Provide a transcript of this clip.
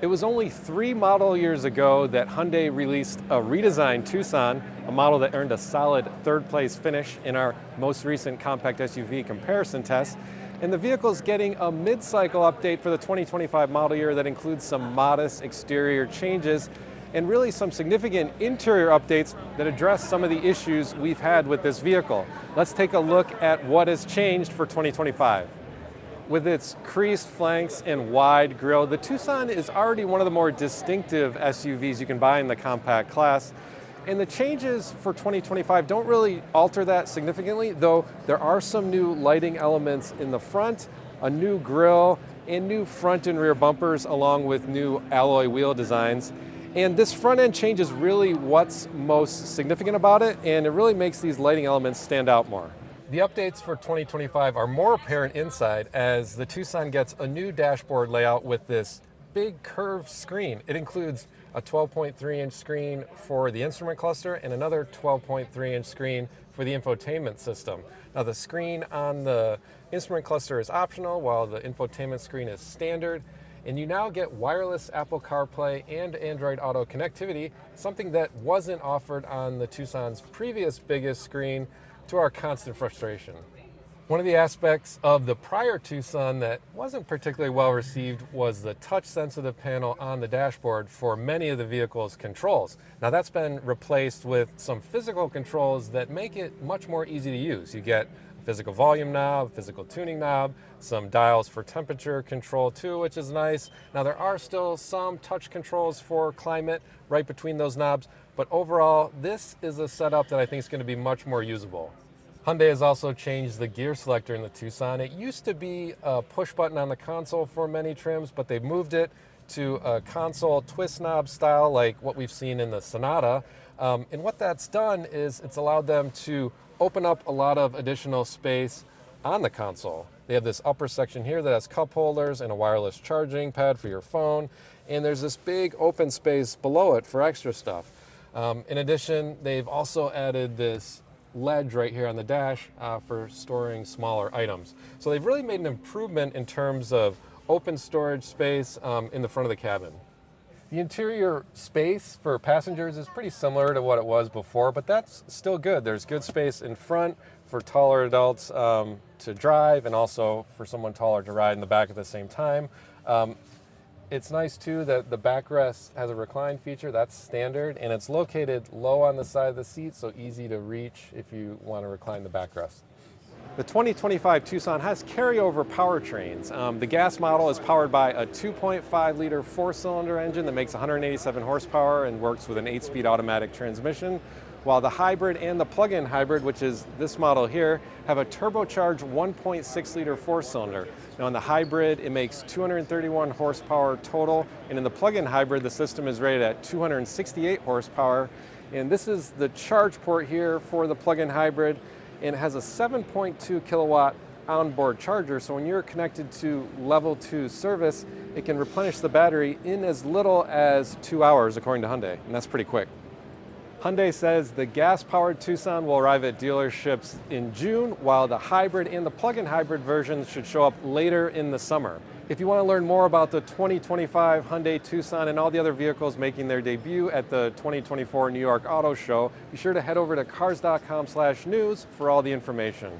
It was only 3 model years ago that Hyundai released a redesigned Tucson, a model that earned a solid third place finish in our most recent compact SUV comparison test. And the vehicle's getting a mid-cycle update for the 2025 model year that includes some modest exterior changes and really some significant interior updates that address some of the issues we've had with this vehicle. Let's take a look at what has changed for 2025. With its creased flanks and wide grille, the Tucson is already one of the more distinctive SUVs you can buy in the compact class. And the changes for 2025 don't really alter that significantly, though there are some new lighting elements in the front, a new grille, and new front and rear bumpers, along with new alloy wheel designs. And this front end change is really what's most significant about it, and it really makes these lighting elements stand out more. The updates for 2025 are more apparent inside as the Tucson gets a new dashboard layout with this big curved screen. It includes a 12.3-inch screen for the instrument cluster and another 12.3-inch screen for the infotainment system. Now the screen on the instrument cluster is optional while the infotainment screen is standard. And you now get wireless Apple CarPlay and Android Auto connectivity, something that wasn't offered on the Tucson's previous biggest screen, to our constant frustration. One of the aspects of the prior Tucson that wasn't particularly well received was the touch-sensitive panel on the dashboard for many of the vehicle's controls. Now that's been replaced with some physical controls that make it much more easy to use. You get a physical volume knob, physical tuning knob, some dials for temperature control too, which is nice. Now there are still some touch controls for climate right between those knobs, but overall this is a setup that I think is going to be much more usable. Hyundai has also changed the gear selector in the Tucson. It used to be a push button on the console for many trims, but they've moved it to a console twist knob style like what we've seen in the Sonata. And what that's done is it's allowed them to open up a lot of additional space on the console. They have this upper section here that has cup holders and a wireless charging pad for your phone. And there's this big open space below it for extra stuff. In addition, they've also added this ledge right here on the dash for storing smaller items. So they've really made an improvement in terms of open storage space in the front of the cabin. The interior space for passengers is pretty similar to what it was before, but that's still good. There's good space in front for taller adults to drive and also for someone taller to ride in the back at the same time. It's nice too that the backrest has a recline feature. That's standard, and it's located low on the side of the seat, so easy to reach if you want to recline the backrest. The 2025 Tucson has carryover powertrains. The gas model is powered by a 2.5-liter four-cylinder engine that makes 187 horsepower and works with an 8-speed automatic transmission, while the hybrid and the plug-in hybrid, which is this model here, have a turbocharged 1.6-liter four-cylinder. Now in the hybrid, it makes 231 horsepower total, and in the plug-in hybrid, the system is rated at 268 horsepower. And this is the charge port here for the plug-in hybrid, and it has a 7.2 kilowatt onboard charger, so when you're connected to level 2 service, it can replenish the battery in as little as 2 hours, according to Hyundai, and that's pretty quick. Hyundai says the gas-powered Tucson will arrive at dealerships in June, while the hybrid and the plug-in hybrid versions should show up later in the summer. If you want to learn more about the 2025 Hyundai Tucson and all the other vehicles making their debut at the 2024 New York Auto Show, be sure to head over to cars.com/news for all the information.